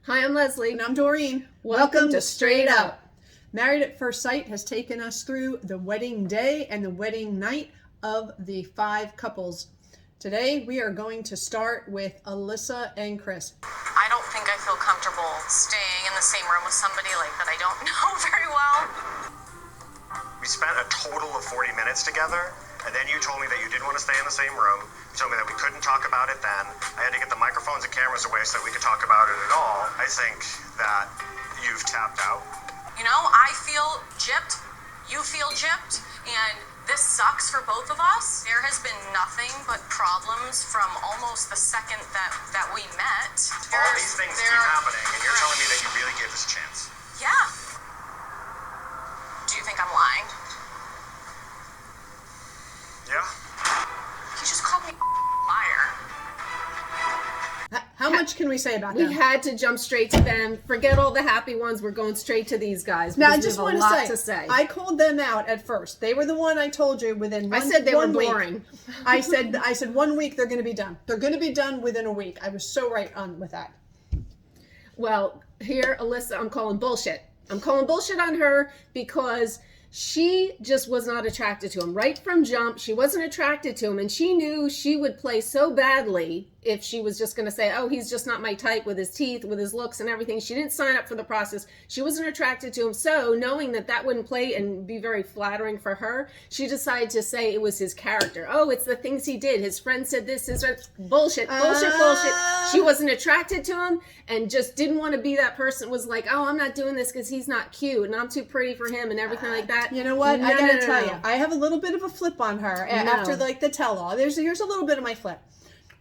Hi, I'm Leslie. And I'm Doreen. Welcome to Straight Up. Married at First Sight has taken us through the wedding day and the wedding night of the 5 couples. Today we are going to start with Alyssa and Chris. I don't think I feel comfortable staying in the same room with somebody like that I don't know very well. We spent a total of 40 minutes together, and then you told me that you didn't want to stay in the same room. You told me that we couldn't talk about it then. I had to get the microphones and cameras away so that we could talk about it at all. I think that you've tapped out. You know, I feel gypped, you feel gypped, and this sucks for both of us. There has been nothing but problems from almost the second that we met. All these things keep happening, and you're telling me that you really gave this a chance. Yeah. Do you think I'm lying? Yeah? You just called me a liar. How much can we say about We them? had to jump straight to them. Forget all the happy ones. We're going straight to these guys. Now, I because just we want have a lot to to say, say. I called them out at first. They were the one I told you within I one said they were one week. boring. I said 1 week they're going to be done. They're going to be done within a week. I was so right on with that. Well, here, Alyssa, I'm calling bullshit. I'm calling bullshit on her because she just was not attracted to him. Right from jump, she wasn't attracted to him, and she knew she would play so badly if she was just going to say, oh, he's just not my type with his teeth, with his looks and everything. She didn't sign up for the process. She wasn't attracted to him. So knowing that that wouldn't play and be very flattering for her, she decided to say it was his character. Oh, it's the things he did. His friend said this, bullshit. She wasn't attracted to him and just didn't want to be that person. Was like, oh, I'm not doing this because he's not cute and I'm too pretty for him and everything like that. You know what? I gotta tell you, No. I have a little bit of a flip on her after like the tell-all. Here's a little bit of my flip.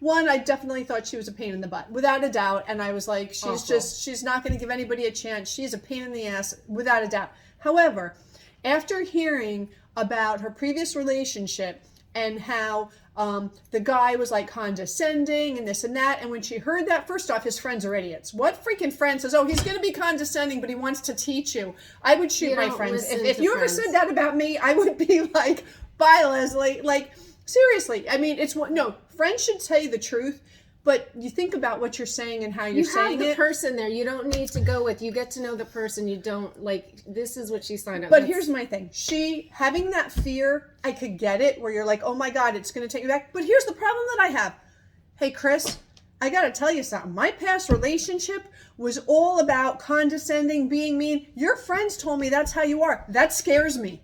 One, I definitely thought she was a pain in the butt, without a doubt. And I was like, she's not going to give anybody a chance. She's a pain in the ass, without a doubt. However, after hearing about her previous relationship and how the guy was like condescending and this and that, and when she heard that, first off, his friends are idiots. What freaking friend says, oh, he's going to be condescending, but he wants to teach you? I would shoot my friends. If you ever said that about me, I would be like, bye, Leslie. Like, seriously. I mean, friends should say the truth, but you think about what you're saying and how you're saying it. You have the person there. You don't need to go with. You get to know the person. You don't, like, this is what she signed up. But here's my thing. She, having that fear, I could get it, where you're like, oh my God, it's going to take you back. But here's the problem that I have. Hey, Chris, I got to tell you something. My past relationship was all about condescending, being mean. Your friends told me that's how you are. That scares me.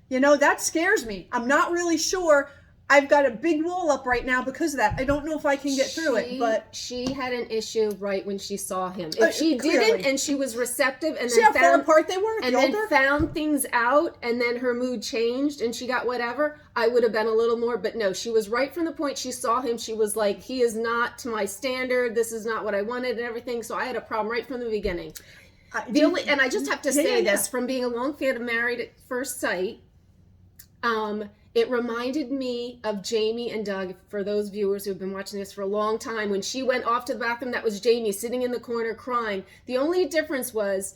You know, that scares me. I'm not really sure. I've got a big wall up right now because of that. I don't know if I can get through it, but she had an issue right when she saw him. If she didn't, and she was receptive, and see then how far apart they were, and then found things out, and then her mood changed, and she got whatever, I would have been a little more. But no, she was right from the point she saw him. She was like, he is not to my standard. This is not what I wanted, and everything. So I had a problem right from the beginning. And I just have to say this from being a long fan of Married at First Sight. It reminded me of Jamie and Doug, for those viewers who've been watching this for a long time. When she went off to the bathroom, that was Jamie sitting in the corner crying. The only difference was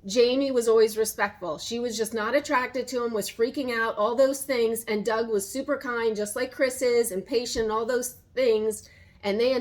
Jamie was always respectful. She was just not attracted to him, was freaking out, all those things. And Doug was super kind, just like Chris is, and patient, all those things. And they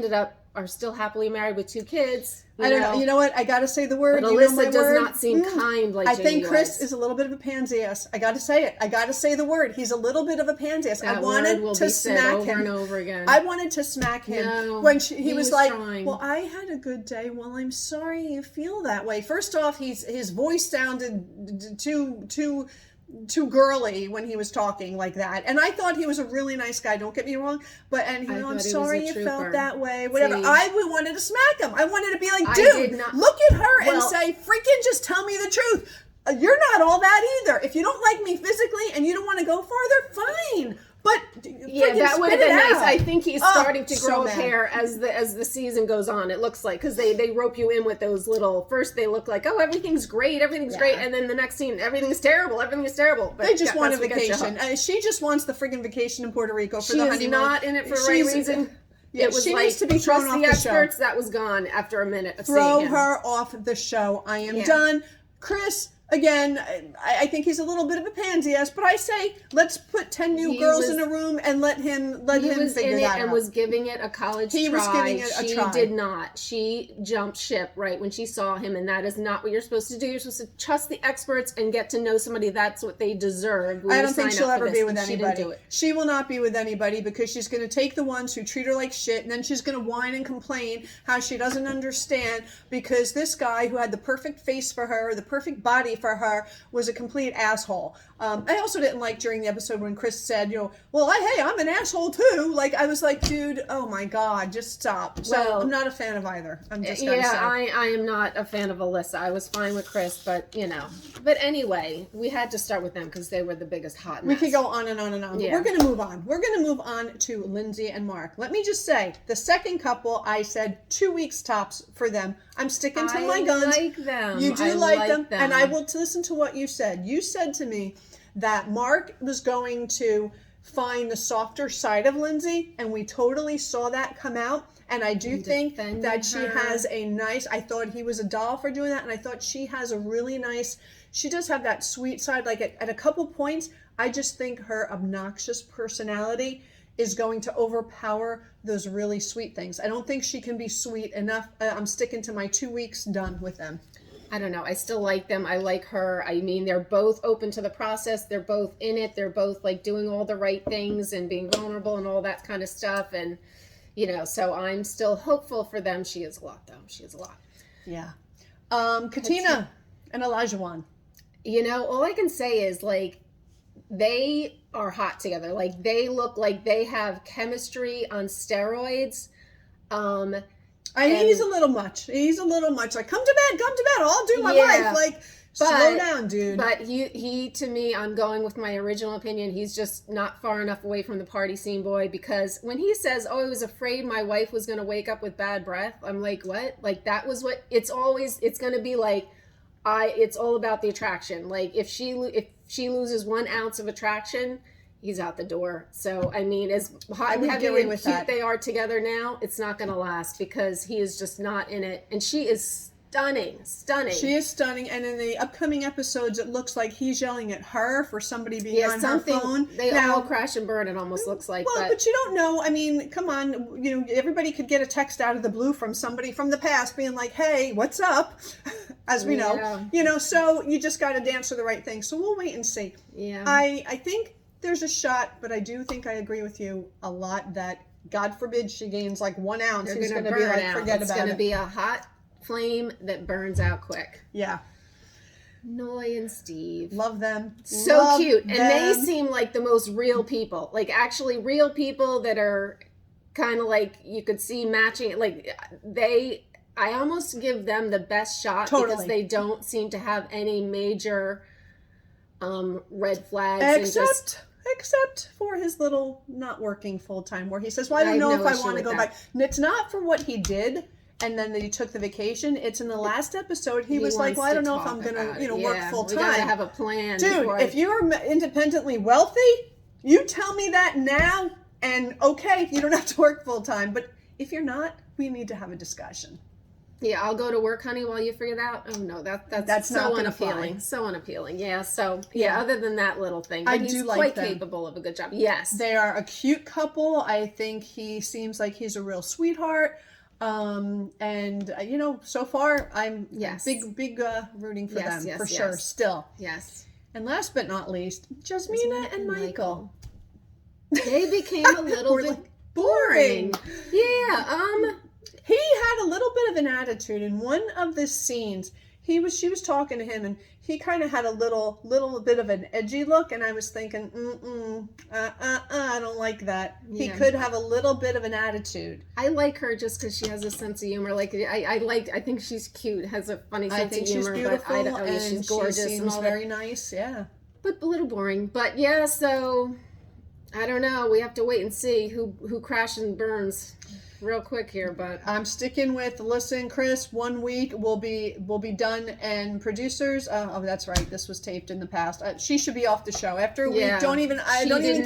are still happily married with 2 kids. I don't know. You know what? I got to say the word. But Alyssa does not seem kind like Jamie I think Chris was. is a little bit of a pansy ass. I got to say it. I got to say the word. He's a little bit of a pansy ass. I wanted to smack him over and over again. I wanted to smack him when he was like, trying. "Well, I had a good day. Well, I'm sorry you feel that way." First off, his voice sounded too girly when he was talking like that, and I thought he was a really nice guy, don't get me wrong, but I'm sorry you felt that way, whatever. I wanted to smack him. I wanted to be like, dude, look at her and say, freaking just tell me the truth. You're not all that either. If you don't like me physically and you don't want to go farther, fine. But yeah, that would have been nice. I think he's starting to grow a hair as the season goes on. It looks like, because they rope you in with those little. First they look like, oh, everything's great, and then the next scene, everything's terrible. But they just want a vacation. She just wants the friggin' vacation in Puerto Rico for the honeymoon. She's not in it for the right reason. Yeah, it was she like, needs to be thrown off the experts. That was gone after a minute of seeing him. Throw her off the show. I am done. Chris, Again, I think he's a little bit of a pansy ass, but I say let's put 10 new girls in a room and let him figure that out. He was in it and was giving it a college try. He was giving it a try. She did not. She jumped ship right when she saw him, and that is not what you're supposed to do. You're supposed to trust the experts and get to know somebody. That's what they deserve. I don't think she'll ever be with anybody. She didn't do it. She will not be with anybody because she's going to take the ones who treat her like shit, and then she's going to whine and complain how she doesn't understand because this guy who had the perfect face for her, the perfect body for her, was a complete asshole. I also didn't like during the episode when Chris said, well, hey, I'm an asshole too. Like, I was like, dude, oh my God, just stop. So I'm not a fan of either. I'm just gonna say. I am not a fan of Alyssa. I was fine with Chris, but But anyway, we had to start with them because they were the biggest hot mess. We could go on and on and on. Yeah. But we're going to move on. We're going to move on to Lindsay and Mark. Let me just say, the second couple, I said 2 weeks tops for them. I'm sticking to my guns. I like them. You do like them. And I will listen to what you said. You said to me that Mark was going to find the softer side of Lindsay, and we totally saw that come out. And I do think that she has a nice, I thought he was a doll for doing that, and I thought she has a really nice, she does have that sweet side. Like at a couple points, I just think her obnoxious personality is going to overpower those really sweet things. I don't think she can be sweet enough. I'm sticking to my 2 weeks, done with them. I don't know. I still like them. I like her. I mean, they're both open to the process. They're both in it. They're both like doing all the right things and being vulnerable and all that kind of stuff. And, so I'm still hopeful for them. She is a lot, though. She is a lot. Yeah. Katina and Elijah. All I can say is like, they are hot together. Like they look like they have chemistry on steroids. He's a little much. Like, come to bed. I'll do my life. Like, slow down, dude. But he, to me, I'm going with my original opinion. He's just not far enough away from the party scene boy, because when he says, I was afraid my wife was going to wake up with bad breath. I'm like, what? Like, that was what it's going to be like. It's all about the attraction. Like, if she loses 1 ounce of attraction, he's out the door. So, I mean, as hot and heavy and cute they are together now, it's not going to last because he is just not in it. And she is stunning. She is stunning. And in the upcoming episodes, it looks like he's yelling at her for somebody being on her phone. They all crash and burn, it almost looks like. Well, but you don't know. I mean, come on. Everybody could get a text out of the blue from somebody from the past being like, hey, what's up? As we know. So you just got to dance to the right thing. So we'll wait and see. Yeah. I think there's a shot, but I do think I agree with you a lot that God forbid she gains like 1 ounce. He's going to be like, forget about it. It's going to be a hot flame that burns out quick. Yeah. Noi and Steve. Love them. So cute. And they seem like the most real people. Like actually real people that are kind of like you could see matching. Like I almost give them the best shot because they don't seem to have any major red flags. Except for his little not working full time where he says, well, I don't know if I want to go back. And it's not for what he did and then he took the vacation. It's in the last episode. He was like, well, I don't know if I'm going to, work full time. We got to have a plan. Dude, if you're independently wealthy, you tell me that now and okay, you don't have to work full time. But if you're not, we need to have a discussion. Yeah, I'll go to work, honey, while you figure it out. Oh no, that's so unappealing. So unappealing. Yeah. So other than that little thing, but he's quite capable of a good job. Yes, they are a cute couple. I think he seems like he's a real sweetheart. And so far I'm big rooting for them for sure. Still, yes. And last but not least, Jasmina and Michael. They became a little bit boring. Yeah. He had a little bit of an attitude in one of the scenes. She was talking to him, and he kind of had a little bit of an edgy look, and I was thinking, I don't like that. Yeah. He could have a little bit of an attitude. I like her just because she has a sense of humor. Like I think she's cute, has a funny sense of humor. She's beautiful, but and she's gorgeous, she seems and all very that. Nice. Yeah, but a little boring. But so I don't know. We have to wait and see who crashes and burns. real quick here, but I'm sticking with Alyssa and Chris. 1 week we'll be done. And producers, oh, that's right. This was taped in the past. She should be off the show after a week. Don't even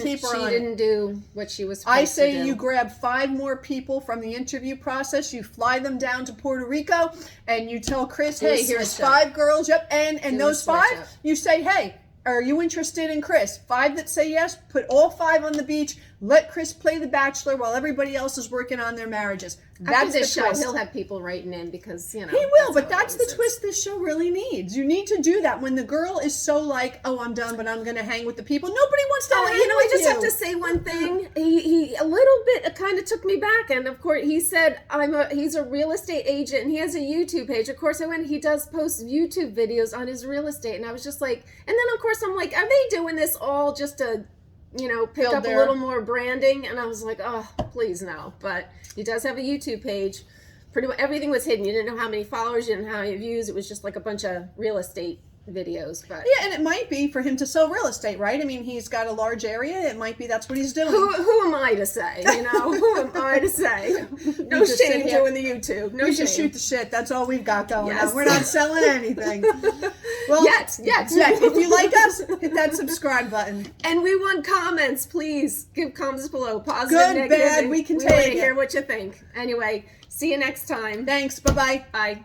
keep her on. She didn't do what she was supposed I to say do. you grab 5 more people from the interview process. You fly them down to Puerto Rico, and you tell Chris, hey, here's 5 girls. Yep, and those 5, you say, hey, are you interested in Chris? 5 that say yes, put all 5 on the beach. Let Chris play the Bachelor while everybody else is working on their marriages. That's the show. twist. He'll have people writing in because, you know. He will, but that's the twist this show really needs. You need to do that when the girl is so like, oh, I'm done, but I'm going to hang with the people. Nobody wants to hang with you. I just have to say one thing. He a little bit kind of took me back, and of course he said he's a real estate agent and he has a YouTube page. Of course, he does post YouTube videos on his real estate, and I was just like, and then of course I'm like, are they doing this all just to, pick up a little more branding? And I was like, oh, please no. But he does have a YouTube page. Pretty much everything was hidden. You didn't know how many followers, you didn't know how many views. It was just like a bunch of real estate videos. But yeah, and it might be for him to sell real estate, right? I mean, he's got a large area. It might be that's what he's doing. Who am I to say? Who am I to say? No shame doing the YouTube. No we shame. just shoot the shit. That's all we've got going on. We're not selling anything. Well, yet. If you like us, hit that subscribe button. And we want comments. Please give comments below. Positive, good, negative. bad. We can take take it. it. Hear what you think. Anyway, see you next time. Thanks. Bye-bye. Bye.